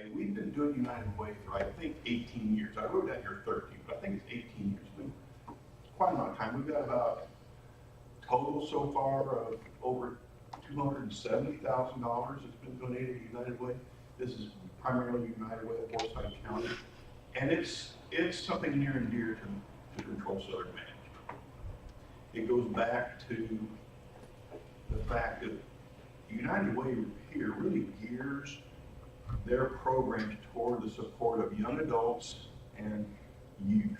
Way, we've been doing United Way for, I think, 18 years. I wrote down here 13, but I think it's 18 years. It's been quite a long time. We've got about total so far of over $270,000 that's been donated to United Way. This is primarily United Way of Forsyth County. And it's something near and dear to Control Southern Management. It goes back to the fact that United Way here really gears their programs toward the support of young adults and youth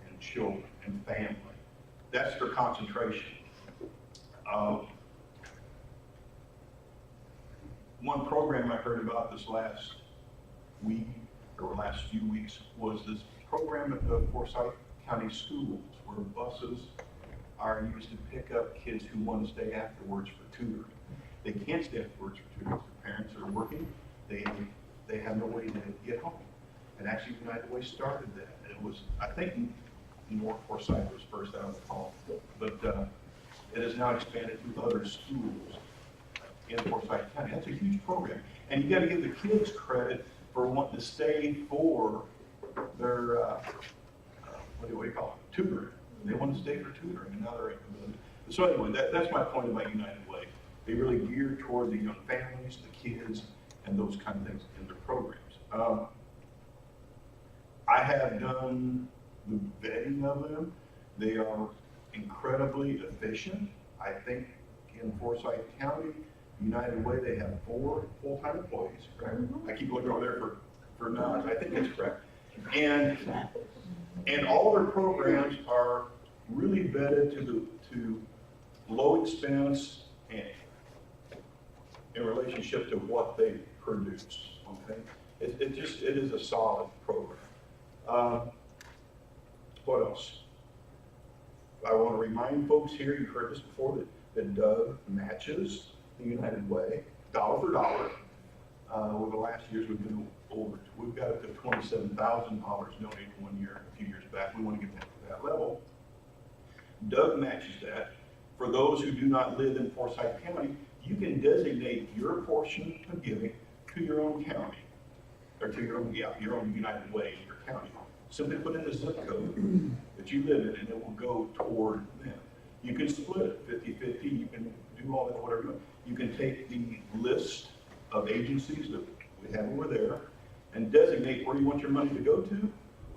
and children and family. That's their concentration. One program I heard about this last week or last few weeks was this program at the Forsyth County Schools where buses are used to pick up kids who want to stay afterwards for tutoring. They can't stay afterwards for tutoring. Their parents are working. They have no way to get home. And actually United Way started that. It was, I think, North Forsyth was first out of the call, but it has now expanded to other schools in Forsyth County. That's a huge program. And you got to give the kids credit for wanting to stay for their, what do we call it, tutoring. They want to stay for tutoring, and now they're able to. So anyway, that's my point about United Way. They really gear toward the young families, the kids, and those kind of things in their programs. I have done the vetting of them. They are incredibly efficient. I think in Forsyth County, United Way, they have 4 full-time employees, correct? I keep looking over there for nods. I think that's correct. And all their programs are really vetted to low expense and in relationship to what they produce. Okay, it is a solid program. What else? I want to remind folks here, you've heard this before, that Doug matches the United Way, dollar for dollar. Over the last years, we've got up to $27,000 donated one year, a few years back. We want to get back to that level. Doug matches that. For those who do not live in Forsyth County, you can designate your portion of giving to your own county, or to your own United Way in your county. Simply put in the zip code that you live in, and it will go toward them. You can split it 50-50. You can do all that, whatever you want. You can take the list of agencies that we have over there and designate where you want your money to go to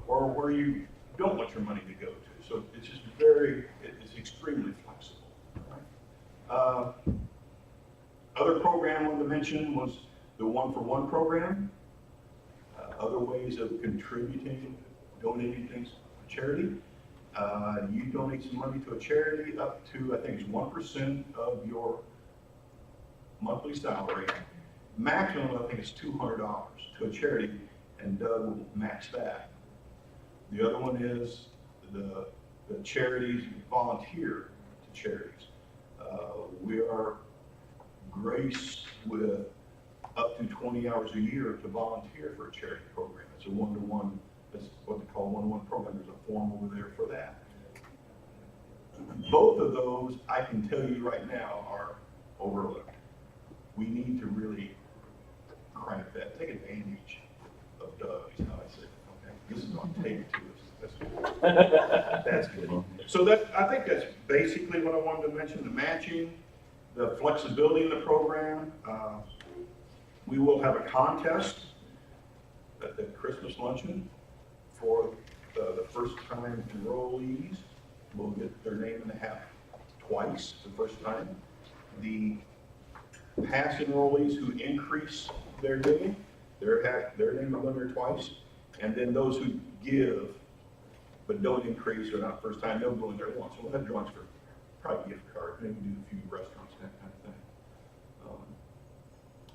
or where you don't want your money to go to. So it's just it's extremely flexible. Right? Other program I wanted to mention was the one-for-one program. Other ways of contributing, donating things to charity. You donate some money to a charity up to, I think it's 1% of your monthly salary. Maximum, I think, is $200 to a charity, and Doug will match that. The other one is the charities volunteer to charities. We are graced with up to 20 hours a year to volunteer for a charity program. It's a one-to-one, that's what they call a one-to-one program. There's a form over there for that. Both of those, I can tell you right now, are overlooked. We need to really crank that, take advantage of Doug, is how I say it. Okay, this is on tape too. That's good. That's good. So I think that's basically what I wanted to mention: the matching, the flexibility in the program. We will have a contest at the Christmas luncheon for the first-time enrollees. Will get their name in the hat twice the first time. The past enrollees who increase their giving, their name will go there twice. And then those who give but don't increase or not first time, they'll go in there once. So we'll have drawings for probably gift cards, maybe do a few restaurants, that kind of thing.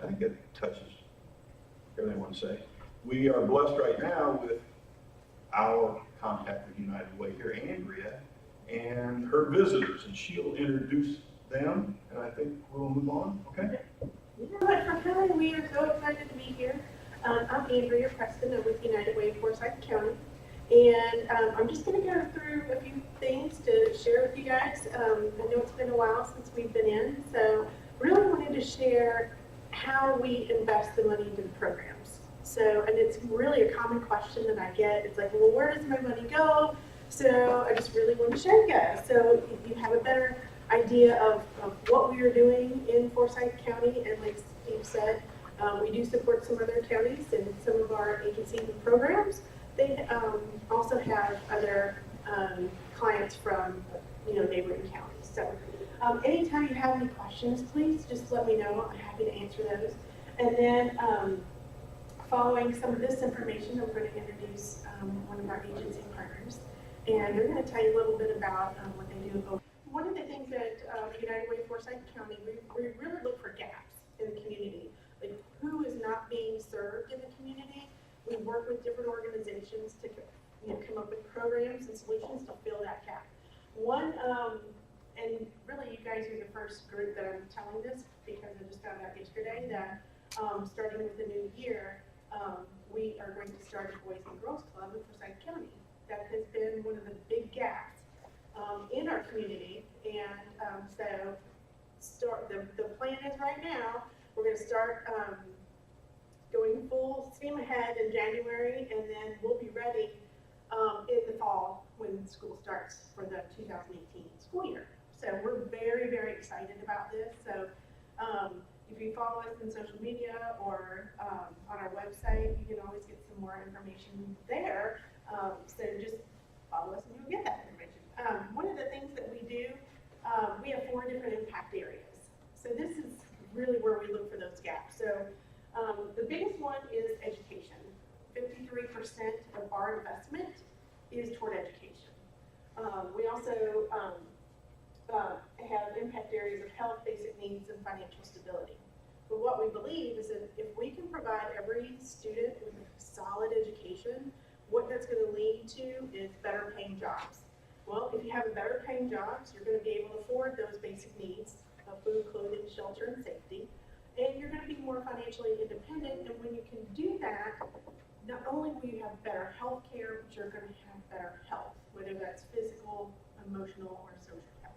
I think that touches everything I want to say. We are blessed right now with our contact with United Way here, Andrea, and her visitors, and she'll introduce them, and I think we'll move on, okay? You know what, for Kelly, we are so excited to be here. I'm Andrea Preston. I'm with United Way of Forsyth County. And I'm just going to go through a few things to share with you guys. I know it's been a while since we've been in, so really wanted to share how we invest the money into the programs. So, and it's really a common question that I get. It's like, well, where does my money go? So I just really want to show you guys. So you have a better idea of what we are doing in Forsyth County. And like Steve said, we do support some other counties and some of our agencies and programs. They also have other clients from, neighboring counties. So anytime you have any questions, please just let me know. I'm happy to answer those. And then following some of this information, I'm going to introduce one of our agency partners, and they're going to tell you a little bit about what they do. One of the things that United Way Forsyth County, we really look for gaps in the community, like who is not being served in the community. We work with different organizations to come up with programs and solutions to fill that gap. And really you guys are the first group that I'm telling this, because I just found out yesterday that starting with the new year, we are going to start a Boys and Girls Club in Forsyth County. That has been one of the big gaps in our community, and the plan is right now, we're going to start going full steam ahead in January, and then we'll be ready in the fall when school starts for the 2018 school year. So we're very, very excited about this. So if you follow us in social media or on our website, you can always get some more information there. So just follow us and you'll get that information. One of the things that we do, we have 4 different impact areas. So this is really where we look for those gaps. So the biggest one is education. 53% of our investment is toward education. We also have impact areas of health, basic needs, and financial stability. But what we believe is that if we can provide every student with a solid education, what that's going to lead to is better paying jobs. Well, if you have a better paying jobs, you're going to be able to afford those basic needs of food, clothing, shelter, and safety. And you're going to be more financially independent. And when you can do that, not only will you have better health care, but you're going to have better health, whether that's physical, emotional, or social health.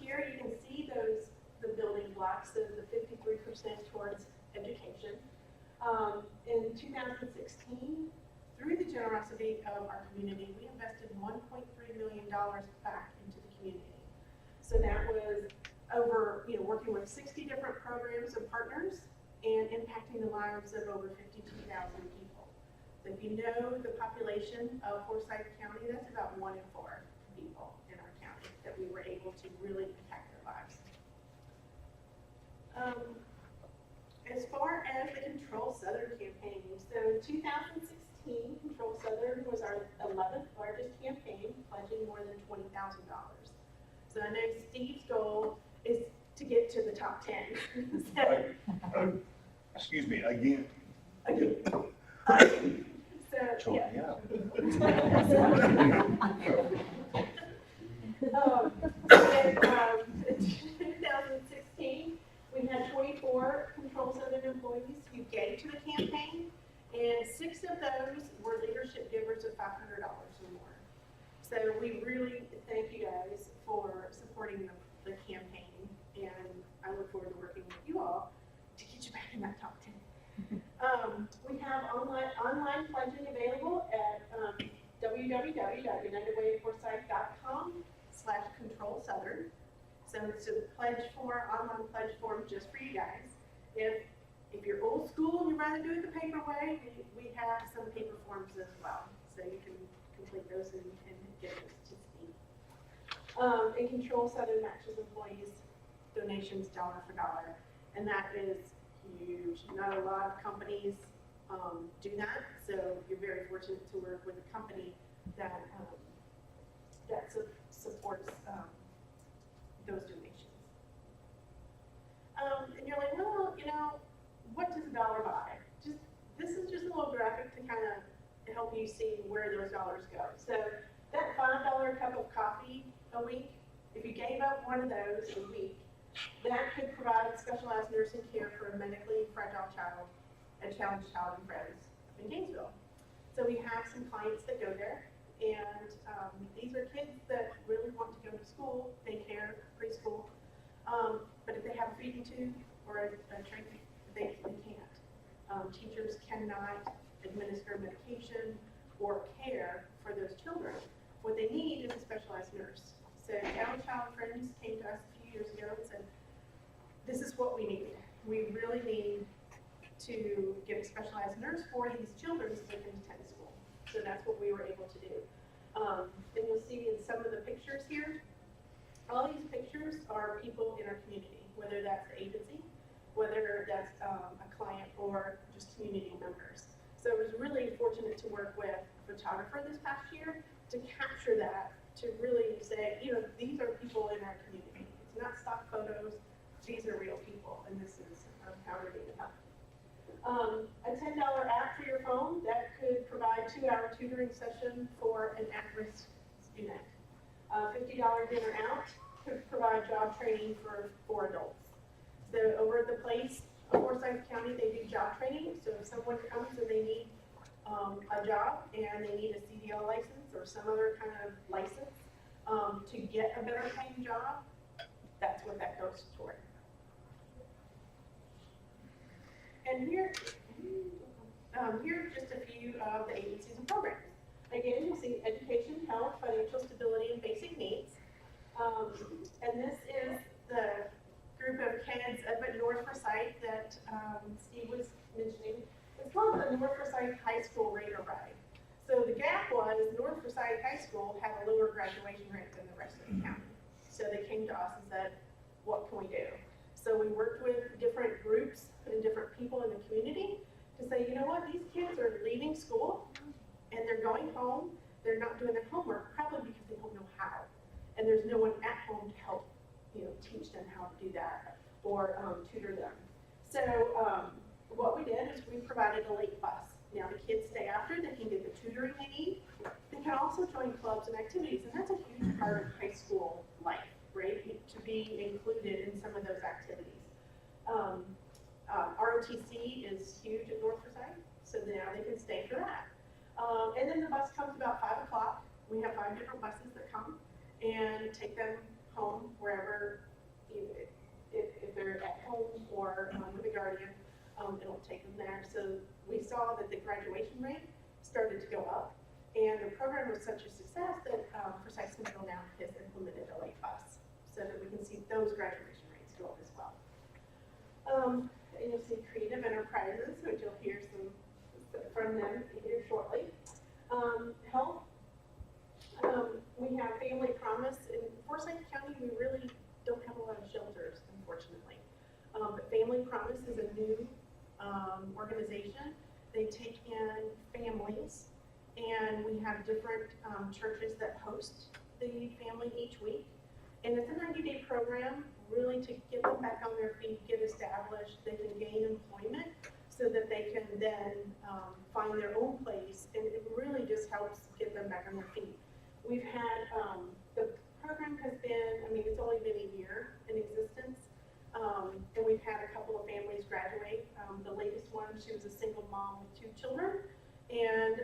Here you can see the building blocks, so the 53% towards education. In 2016, through the generosity of our community, we invested $1.3 million back into the community. So that was over, working with 60 different programs and partners and impacting the lives of over 52,000 people. So if you know the population of Forsyth County, that's about 1 in 4 people in our county that we were able to really impact their lives. As far as the Control Southern campaign, so in 2016, Control Southern was our 11th largest campaign, pledging more than $20,000. So I know Steve's goal is to get to the top 10. Excuse me, again. So, yeah. In 2016, we had 24 Control Southern employees who gave to the campaign, and 6 of those were leadership givers of $500 or more. So we really thank you guys for supporting the campaign, and I look forward to working with you all to get you back in that top 10. We have online pledging available at www.unitedwayforsyth.com/controlsouthern. So it's a online pledge form just for you guys. If you're old school and you'd rather do it the paper way, we have some paper forms as well. So you can complete those and get those to Steve. And Control Southern matches employees' donations dollar for dollar, and that is huge. Not a lot of companies do that, so you're very fortunate to work with a company that supports those donations. And you're like, well, what does a dollar buy? This is just a little graphic to kind of help you see where those dollars go. So that $5 cup of coffee a week, if you gave up one of those a week, that could provide specialized nursing care for a medically fragile child, a challenged child and friends in Gainesville. So we have some clients that go there, and these are kids that really want to go to school, daycare, preschool, but if they have a feeding tube or a trach, they can't. Teachers cannot administer medication or care for those children. What they need is a specialized nurse. So Down Child Friends came to us a few years ago and said, this is what we need. We really need to get a specialized nurse for these children so they can attend school. So that's what we were able to do. And you'll see in some of the pictures here, all these pictures are people in our community, whether that's the agency, whether that's a client or just community members. So I was really fortunate to work with a photographer this past year to capture that, to really say, you know, these are people in our community. It's not stock photos, these are real people, and this is how we're doing it. A $10 app for your phone that could provide 2-hour tutoring session for an at-risk student. $50 dinner out could provide job training for adults. So over at the place of Forsyth County, they do job training. So if someone comes and they need a job and they need a CDL license or some other kind of license to get a better paying job, that's what that goes toward. And here are just a few of the agencies and programs. Again, you'll see education, health, financial stability, and basic needs. And this is the group of kids up at North Forsyth that Steve was mentioning. It's called the North Forsyth High School Rate or Ride. So the gap was North Forsyth High School had a lower graduation rate than the rest of the county. So they came to us and said, what can we do? So we worked with different groups and different people in the community to say, you know what, these kids are leaving school and they're going home, they're not doing their homework, probably because they don't know how. And there's no one at home to help, you know, teach them how to do that or tutor them. So what we did is we provided a late bus. Now the kids stay after, they can get the tutoring they need. They can also join clubs and activities, and that's a huge part of high school life, right? To be included in some of those activities. ROTC is huge at North Forsyth, so now they can stay for that. And then the bus comes about 5 o'clock. We have 5 different buses that come and take them home wherever, if they're at home or with a guardian, it'll take them there. So we saw that the graduation rate started to go up, and the program was such a success that Forsyth Central now has implemented a late bus so that we can see those graduation rates go up as well. And you'll see Creative Enterprises, which you'll hear some from them here shortly. Health. We have Family Promise. In Forsyth County, we really don't have a lot of shelters, unfortunately. But Family Promise is a new organization. They take in families, and we have different churches that host the family each week. And it's a 90-day program, really to get them back on their feet, get established, they can gain employment so that they can then find their own place, and it really just helps get them back on their feet. We've had, the program has been, I mean, it's only been a year in existence, and we've had a couple of families graduate. The latest one, she was a single mom with 2 children, and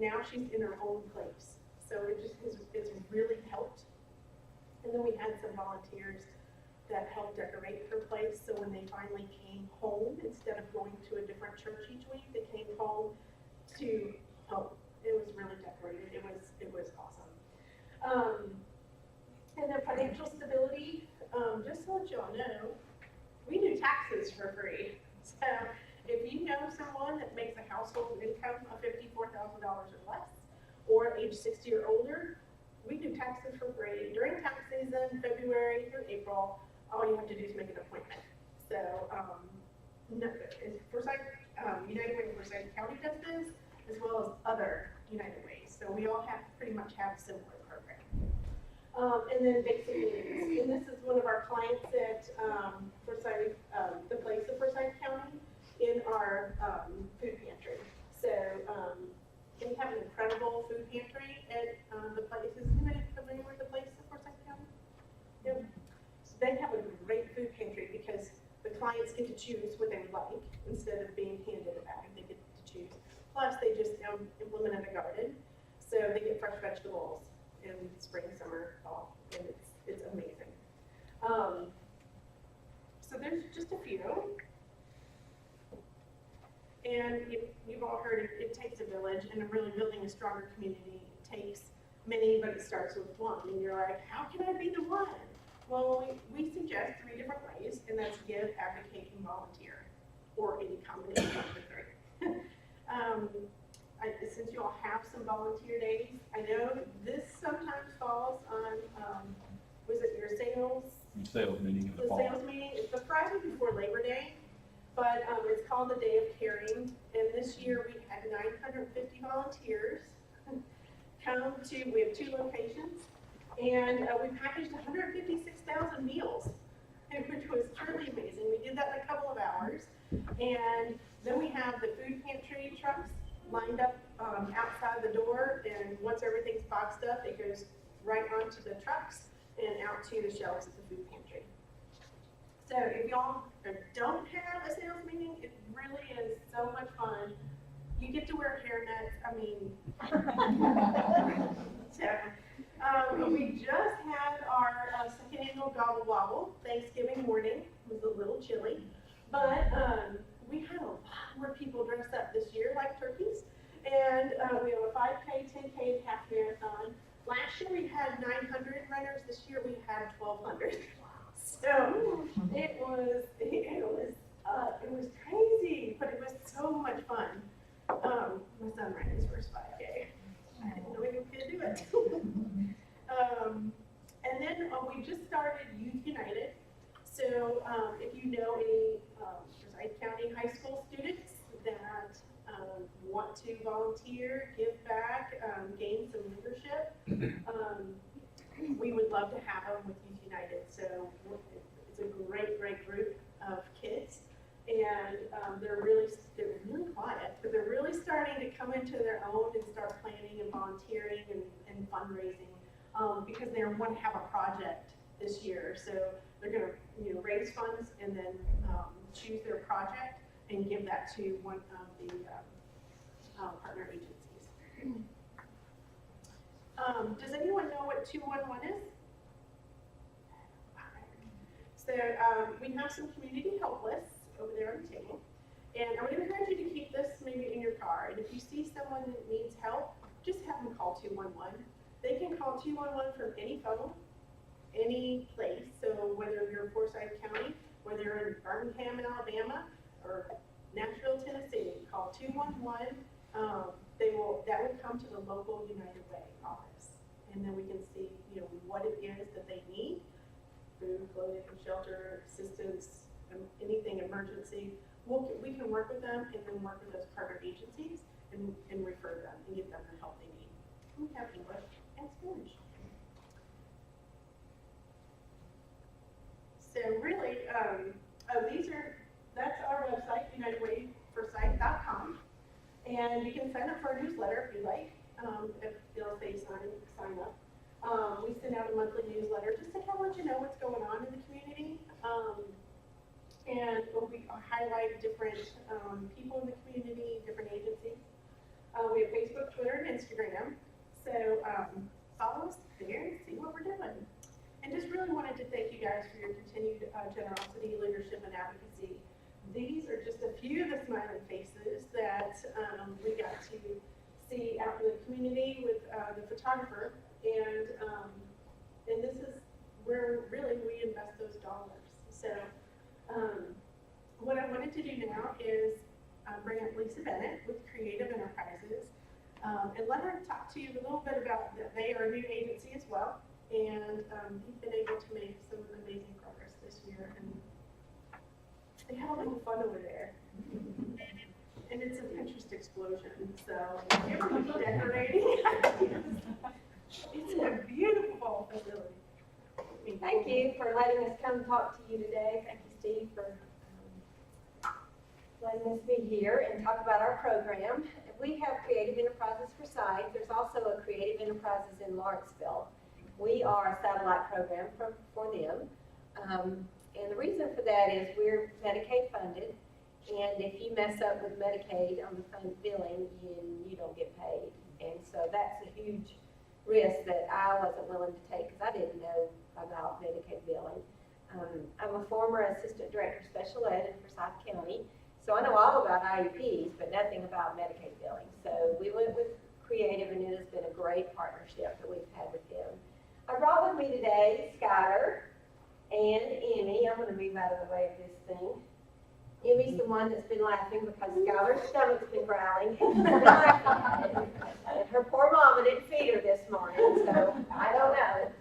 now she's in her own place. So it just it's really helped. And then we had some volunteers that helped decorate her place. So when they finally came home, instead of going to a different church each week, they came home to home. It was really decorated. It was awesome. And then financial stability, just to let y'all know, we do taxes for free. So if you know someone that makes a household income of $54,000 or less, or age 60 or older, we do taxes for free. During tax season, February through April, all you have to do is make an appointment. So Forsyth, United Way Forsyth County does this, as well as other United Ways. So we all pretty much have a similar program. And then basic needs. And this is one of our clients at Forsyth, the place of Forsyth County, in our food pantry. So we have an incredible food pantry at the place. Is anybody familiar with the place of Forsyth County? Yep. So they have a great food pantry because the clients get to choose what they would like instead of being handed a bag. They get to choose. Plus, they just implemented a garden, so they get fresh vegetables in spring, summer, fall, and it's amazing. So there's just a few. stronger community takes many, but it starts with one. And you're like, how can I be the one? Well, we suggest 3 different ways, and that's give, advocate, and volunteer, or any combination of the 3. Since you all have some volunteer days, I know this sometimes falls on, was it your Sales meeting in the the fall. sales meeting? It's the Friday before Labor Day, but it's called the Day of Caring. And this year we had 950 volunteers come to, we have 2 locations, and we packaged 156,000 meals, which was truly amazing. We did that in a couple of hours. And then we have the food pantry trucks lined up outside the door, and once everything's boxed up, it goes right onto the trucks and out to the shelves at the food pantry. So if y'all don't have a sales meeting, it really is so much fun. You get to wear hairnets, I mean. So, we just had our second annual Gobble Wobble Thanksgiving morning. It was a little chilly, but we had a lot more people dressed up this year like turkeys. And we have a 5K, 10K, and half marathon. Last year we had 900 runners. This year we had 1,200. So it was crazy, but it was so much fun. My son ran his first 5K. I didn't know he could do it. And then we just started Youth United. So if you know any Forsyth County high school students that want to volunteer, give back, gain some leadership, we would love to have them with Youth United. So it's a great group of kids, and they're really quiet, but they're really starting to come into their own and start planning and volunteering and fundraising because they want to have a project this year. So they're going to raise funds and then choose their project and give that to one of the partner agencies. Does anyone know what 211 is? So we have some community help lists over there on the table. And I would encourage you to keep this maybe in your car. And if you see someone that needs help, just have them call 211. They can call 211 from any phone, any place. So whether you're in Forsyth County, whether you're in Birmingham, Alabama, or Nashville, Tennessee, call 211. That will come to the local United Way office, and then we can see what it is that they need: food, clothing, shelter, assistance, anything emergency. We can work with them and then work with those partner agencies and refer them and give them the help they need. We have English and Spanish. So really, that's our website, UnitedWayForSight.com. And you can sign up for a newsletter if you like, if you'll say sign up. We send out a monthly newsletter just to kind of let you know what's going on in the community. And we highlight different people in the community, different agencies. We have Facebook, Twitter, and Instagram. So follow us there and see what we're doing. And just really wanted to thank you guys for your continued generosity, leadership, and advocacy. These are just a few of the smiling faces that we got to see out in the community with the photographer, and this is where really we invest those dollars. So what I wanted to do now is bring up Lisa Bennett with Creative Enterprises and let her talk to you a little bit about that. They are a new agency as well, and they've been able to make some amazing progress this year, and they have a little fun over there. And it's a Pinterest explosion, so if you're ever decorating, it's a beautiful facility. Thank you for letting us come talk to you today. Thank you, Steve, for letting us be here and talk about our program. We have Creative Enterprises Forsyth. There's also a Creative Enterprises in Lawrenceville. We are a satellite program for them. And the reason for that is we're Medicaid funded, and if you mess up with Medicaid on the fund billing, you don't get paid. And so that's a huge risk that I wasn't willing to take because I didn't know about Medicaid billing. I'm a former assistant director of special ed in Forsyth County, so I know all about IEPs, but nothing about Medicaid billing. So we went with creative, and it has been a great partnership that we've had with them. I brought with me today Skylar and Emmy. I'm going to move out of the way of this thing. Emmy's the one that's been laughing because Skylar's stomach's been growling. And her poor mama didn't feed her this morning, so I don't know.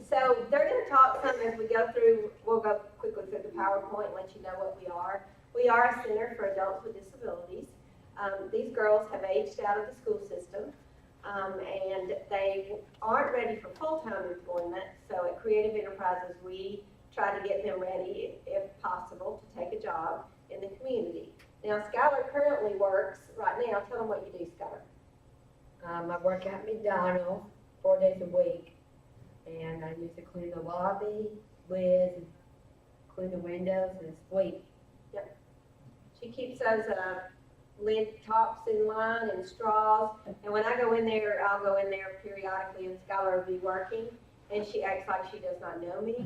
So they're going to talk some as we go through. We'll go quickly through the PowerPoint and let you know what we are. We are a center for adults with disabilities. These girls have aged out of the school system, and they aren't ready for full-time employment. So at Creative Enterprises, we try to get them ready, if possible, to take a job in the community. Now, Skylar currently works right now. Tell them what you do, Skylar. I work at McDonald's 4 days a week, and I used to clean the lobby, whiz, clean the windows, and sweep. She keeps those lid tops in line and straws. And when I go in there, I'll go in there periodically, and Skylar will be working, and she acts like she does not know me.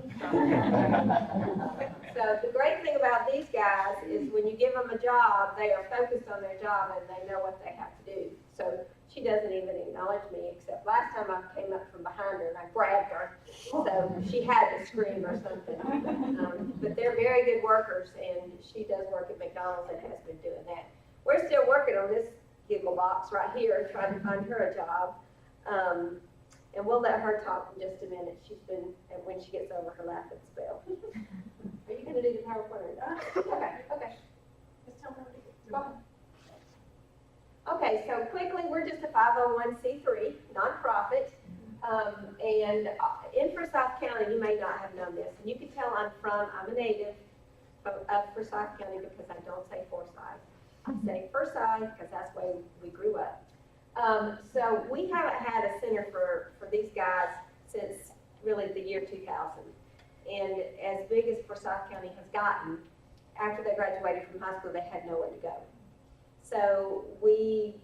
So the great thing about these guys is when you give them a job, they are focused on their job and they know what they have to do. So she doesn't even acknowledge me, except last time I came up from behind her and I grabbed her, so she had to scream or something. But they're very good workers, and she does work at McDonald's and has been doing that. We're still working on this giggle box right here, trying to find her a job. And we'll let her talk in just a minute. She's been, when she gets over her laughing spell. Are you gonna do the PowerPoint or not? Okay. Just tell me what to do. Go ahead. Okay, so quickly, we're just a 501c3 nonprofit. And in Forsyth County, you may not have known this, and you can tell I'm a native of Forsyth County because I don't say Forsyth. I say Forsyth because that's where we grew up. So we haven't had a center for these guys since really the year 2000. And as big as Forsyth County has gotten, after they graduated from high school, they had nowhere to go. So we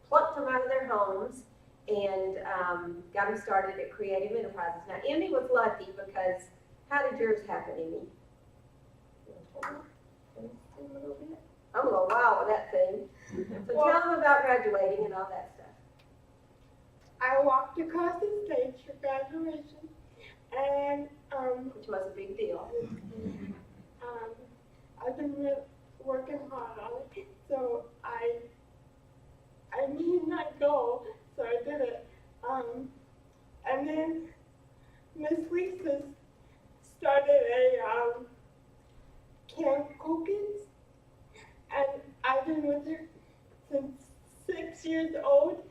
plucked them out of their homes and got them started at Creative Enterprises. Now, Emmy was lucky because, how did yours happen, Emmy? I'm a little wild with that thing. So tell them about graduating and all that stuff. I walked across the stage for graduation, and Which was a big deal. I've been working hard on it, so I need not go, so I did it. And then Miss Lisa started a Camp Cookins, and I've been with her since 6 years old.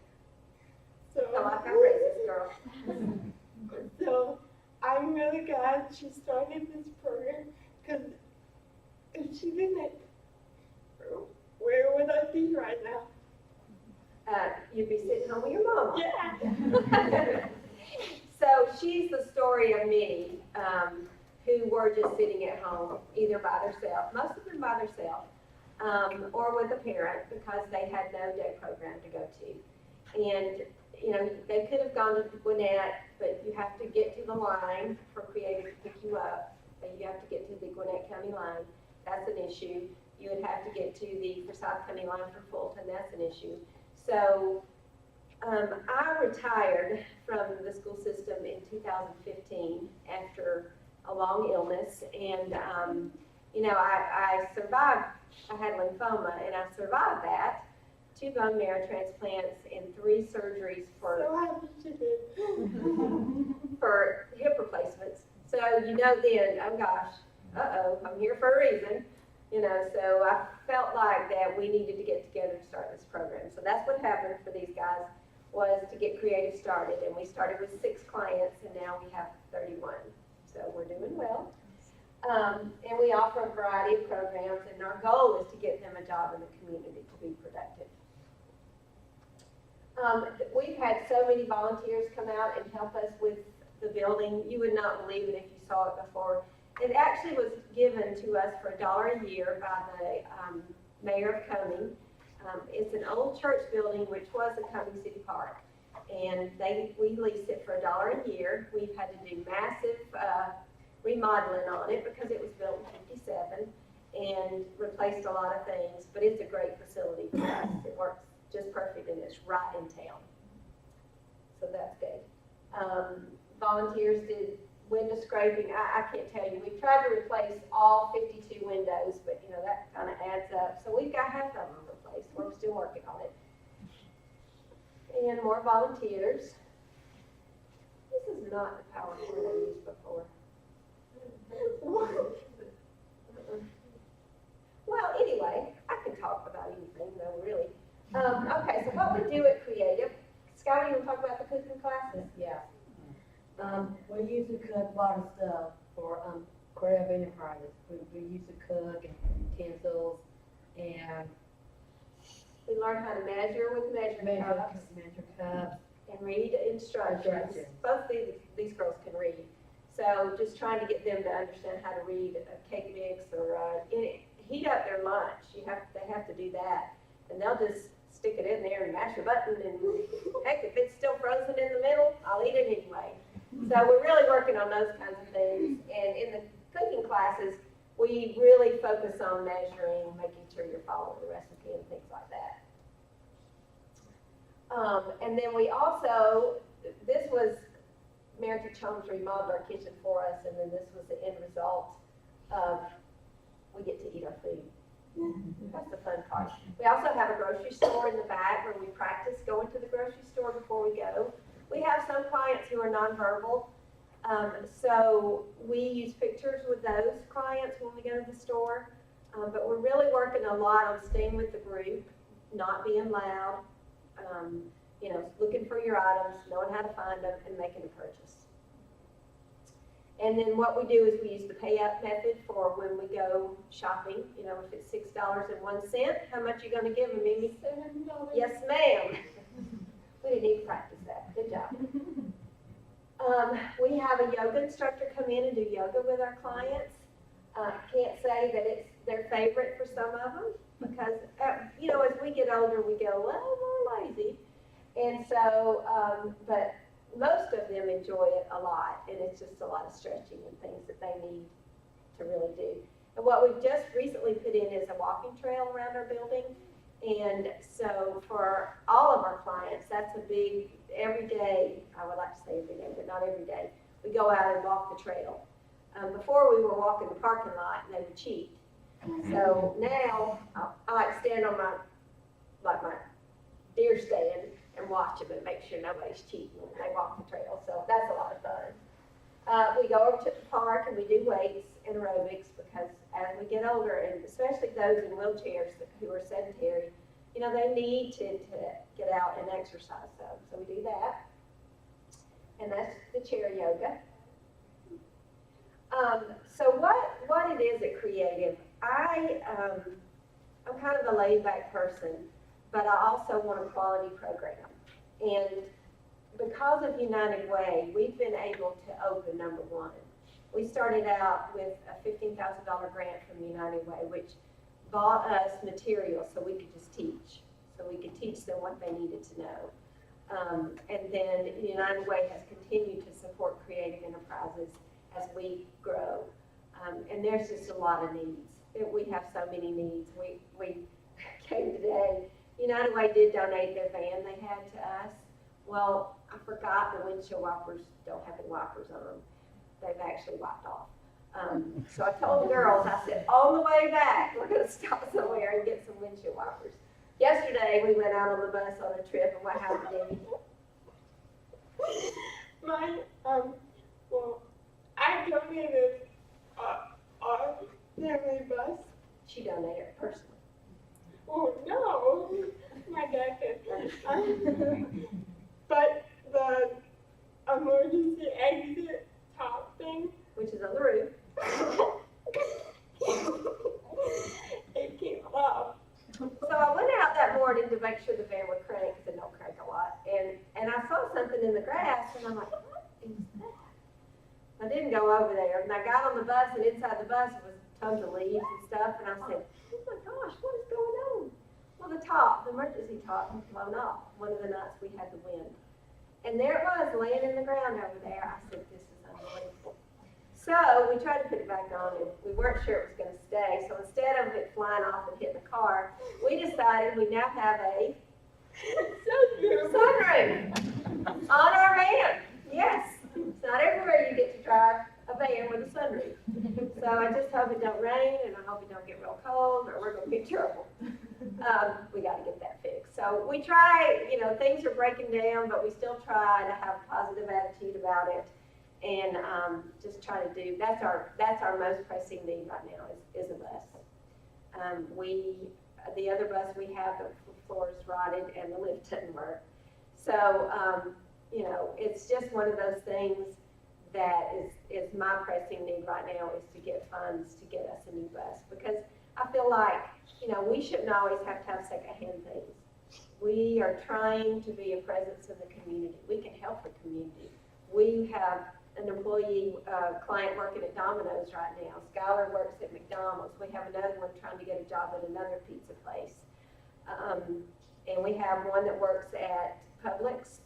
So, I like I raised this girl. so I'm really glad she started this program, because if she didn't, where would I be right now? You'd be sitting home with your mama. Yeah. So she's the story of many who were just sitting at home, either by themselves, most of them by themselves, or with a parent because they had no day program to go to. And, you know, they could have gone to Gwinnett, but you have to get to the line for Creative to pick you up. And you have to get to the Gwinnett County line. That's an issue. You would have to get to the Forsyth County line for Fulton. That's an issue. So I retired from the school system in 2015 after a long illness, and you know, I survived. I had lymphoma, and I survived that. 2 bone marrow transplants and 3 surgeries for So happy she did. for hip replacements. So you know then, oh gosh, I'm here for a reason. You know, so I felt like that we needed to get together to start this program. So that's what happened for these guys, was to get Creative started. And we started with 6 clients, and now we have 31. So we're doing well. And we offer a variety of programs, and our goal is to get them a job in the community to be productive. We've had so many volunteers come out and help us with the building. You would not believe it if you saw it before. It actually was given to us for $1 a year by the mayor of Coming. It's an old church building, which was a Coming City Park. And we leased it for $1 a year. We've had to do massive remodeling on it because it was built in '57 and replaced a lot of things. But it's a great facility for us. It works just perfect, and it's right in town. So that's good. Volunteers did window scraping. I can't tell you, we've tried to replace all 52 windows, but you know, that kind of adds up. So we've got half of them replaced. We're still working on it. And more volunteers. This is not the PowerPoint I used before. Well, anyway, I can talk about anything though, really. Okay, so what we do at Creative, Scotty, you want to talk about the cooking classes? Yeah. We usually cook a lot of stuff for, Creative Enterprises. We used to cook and utensils and We learn how to measure with measuring cups measure cups. and read instructions. Instructions. Both these girls can read. So just trying to get them to understand how to read a cake mix or heat up their lunch. They have to do that. And they'll just stick it in there and mash a button and heck, if it's still frozen in the middle, I'll eat it anyway. So we're really working on those kinds of things. And in the cooking classes, we really focus on measuring, making sure you're following the recipe and things like that. And then we also, this was Meritage Homes remodeled our kitchen for us, and then this was the end result of we get to eat our food. That's the fun part. We also have a grocery store in the back where we practice going to the grocery store before we go. We have some clients who are nonverbal, so we use pictures with those clients when we go to the store. But we're really working a lot on staying with the group, not being loud, you know, looking for your items, knowing how to find them, and making a purchase. And then what we do is we use the pay up method for when we go shopping. You know, if it's $6.01, how much are you going to give them, Mimi? $7. Yes, ma'am. We didn't even practice that. Good job. We have a yoga instructor come in and do yoga with our clients. Can't say that it's their favorite for some of them because, you know, as we get older, we get a little more lazy. And so, but most of them enjoy it a lot, and it's just a lot of stretching and things that they need to really do. And what we've just recently put in is a walking trail around our building. And so for all of our clients, that's a big, every day, I would like to say every day, but not every day, we go out and walk the trail. Before we were walking the parking lot and they would cheat. So now I like to stand on my deer stand and watch them and make sure nobody's cheating when they walk the trail. So that's a lot of fun. We go over to the park and we do weights and aerobics because as we get older, and especially those in wheelchairs who are sedentary, you know, they need to get out and exercise some. So we do that. And that's the chair yoga. So what it is at Creative, I'm kind of a laid-back person, but I also want a quality program. And because of United Way, we've been able to open number one. We started out with a $15,000 grant from United Way, which bought us materials so we could just teach. So we could teach them what they needed to know. And then United Way has continued to support creative enterprises as we grow. And there's just a lot of needs. We have so many needs. We came today. United Way did donate their van they had to us. Well, I forgot the windshield wipers don't have any wipers on them. They've actually wiped off. So I told the girls, I said, on the way back, we're going to stop somewhere and get some windshield wipers. Yesterday, we went out on the bus on a trip, and what happened, Debbie? Well, I donated our family bus. She donated it personally. Oh, no, my dad did. But the emergency exit top thing, Which is on the roof. it came off. So I went out that morning to make sure the van would crank, because it don't crank a lot. And I saw something in the grass, and I'm like, what is that? I didn't go over there, and I got on the bus, and inside the bus was tons of leaves and stuff, and I said, oh my gosh, what is going on? Well, the emergency top, had blown off one of the nights we had the wind. And there it was, laying in the ground over there. I said, this is unbelievable. So we tried to put it back on, and we weren't sure it was going to stay. So instead of it flying off and hitting the car, we decided we now have a Sunroof. Sunroof on our van, yes. It's not everywhere you get to drive a van with a sunroof. So I just hope it don't rain, and I hope it don't get real cold, or we're gonna be in trouble. We gotta get that fixed. So we try, you know, things are breaking down, but we still try to have a positive attitude about it, and just try to do, that's our most pressing need right now is a bus. The other bus we have, the floor is rotted and the lift doesn't work. So, you know, it's just one of those things that is my pressing need right now, is to get funds to get us a new bus. Because I feel like, you know, we shouldn't always have to have secondhand things. We are trying to be a presence in the community. We can help the community. We have an employee, client working at Domino's right now. Skylar works at McDonald's. We have another one trying to get a job at another pizza place. And we have one that works at Publix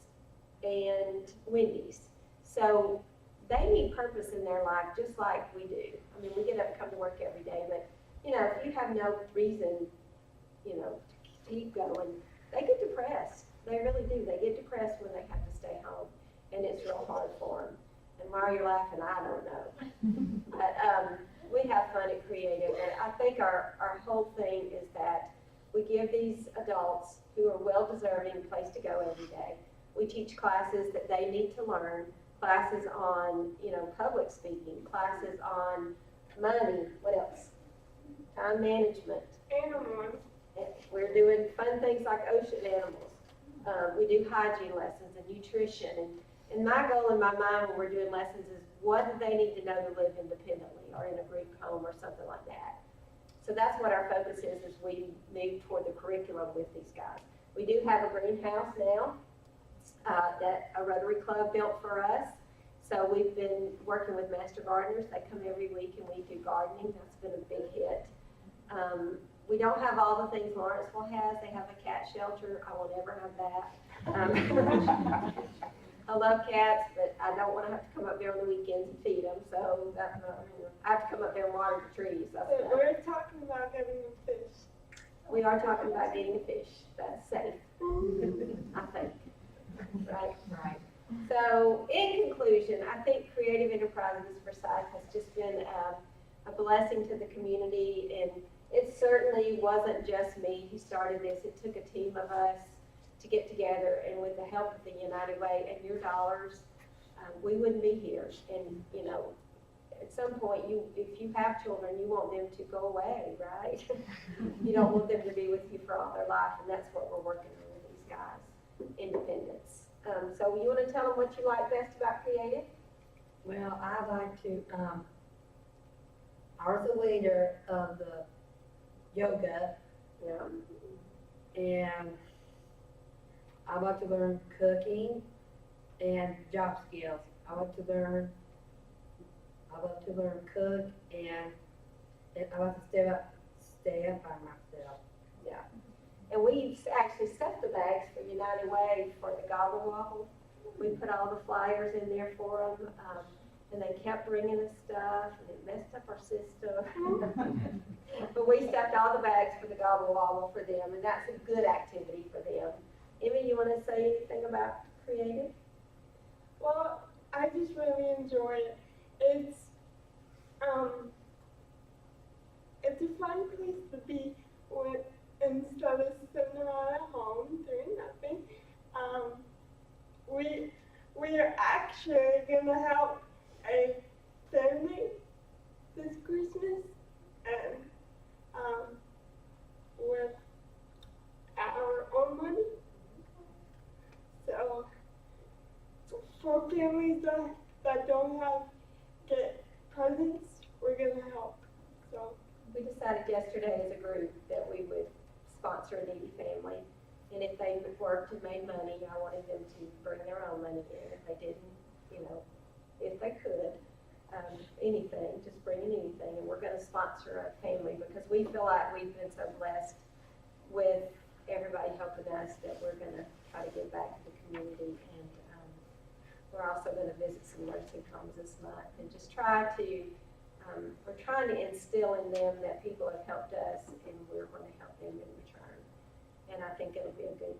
and Wendy's. So they need purpose in their life just like we do. I mean, we get up and come to work every day, but, you know, if you have no reason, you know, to keep going, they get depressed. They really do. They get depressed when they have to stay home, and it's real hard for them. And why you're laughing, I don't know. But we have fun at Creative, and I think our whole thing is that we give these adults who are well-deserving a place to go every day. We teach classes that they need to learn, classes on, you know, public speaking, classes on money, what else? Time management. Animals. We're doing fun things like ocean animals. We do hygiene lessons and nutrition. And my goal in my mind when we're doing lessons is, what do they need to know to live independently or in a group home or something like that? So that's what our focus is as we move toward the curriculum with these guys. We do have a greenhouse now that a Rotary Club built for us. So we've been working with Master Gardeners. They come every week and we do gardening. That's been a big hit. We don't have all the things Lawrenceville has. They have a cat shelter. I will never have that. I love cats, but I don't want to have to come up there on the weekends and feed them. So that, I have to come up there and water the trees. That's So enough. we're talking about getting a fish. We are talking about getting a fish. That's safe, I think. Right? Right. So, in conclusion, I think Creative Enterprises Forsyth has just been a blessing to the community, and it certainly wasn't just me who started this. It took a team of us to get together, and with the help of the United Way and your dollars, we wouldn't be here. And, you know, at some point, if you have children, you want them to go away, right? You don't want them to be with you for all their life, and that's what we're working on with these guys, independence. So you want to tell them what you like best about Creative? Well, I like to, I was the leader of the yoga, Yeah. and I like to learn cooking and job skills. I like to learn cook, and I like to stay up by myself. And we actually stuffed the bags for United Way for the Gobble Wobble. We put all the flyers in there for them, and they kept bringing us stuff, and it messed up our system. But we stuffed all the bags for the Gobble Wobble for them, and that's a good activity for them. Emmy, you want to say anything about Creative? Well, I just really enjoy it. It's a fun place to be when, instead of sitting around at home doing nothing. We are actually gonna help a family this Christmas, and with our own money. So for families that don't get presents, we're gonna help. So We decided yesterday as a group that we would sponsor a needy family. And if they worked and made money, I wanted them to bring their own money in. If they didn't, you know, if they could, anything, just bring in anything. And we're gonna sponsor a family because we feel like we've been so blessed with everybody helping us that we're gonna try to give back to the community. And we're also gonna visit some nursing homes this month and just try to, we're trying to instill in them that people have helped us and we're gonna help them in return. and I think it'll be a good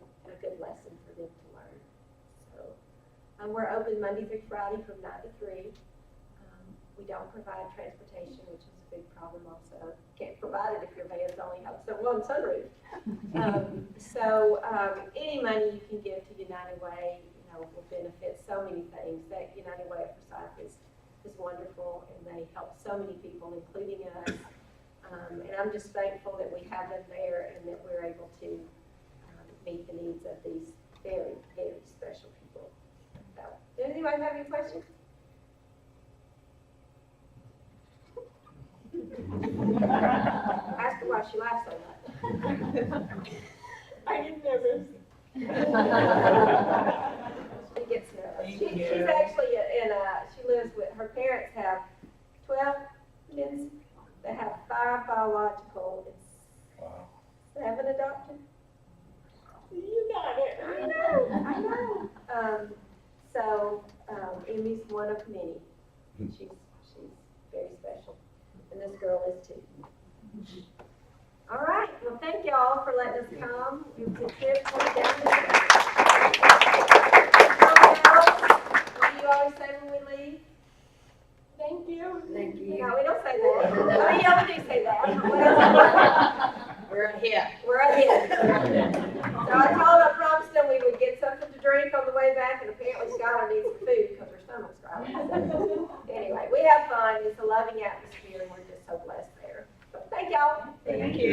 lesson for them to learn. So, we're open Monday through Friday from 9 to 3. We don't provide transportation, which is a big problem also. Can't provide it if your vans only have one sunroof. Any money you can give to United Way, will benefit so many things. That United Way of Forsyth is wonderful, and they help so many people, including us. And I'm just thankful that we have them there and that we're able to meet the needs of these very, very special people. So, does anybody have any questions? Ask her why she laughs so much. I get nervous. She gets nervous. She's actually she lives with, her parents have 12 kids. They have 5 biological and 7 adopted. You got it. I know. Amy's one of many. She's very special. And this girl is too. All right, well, thank y'all for letting us come. It was a trip coming down there. What do you always say when we leave? Thank you. Thank you. No, we don't say that. I mean, yeah, we do say that. We're ahead. We're ahead. So I promised them we would get something to drink on the way back, and apparently Skylar needs some food because her stomach's growling. Anyway, we have fun. It's a loving atmosphere, and we're just so blessed there. So thank y'all. Thank you.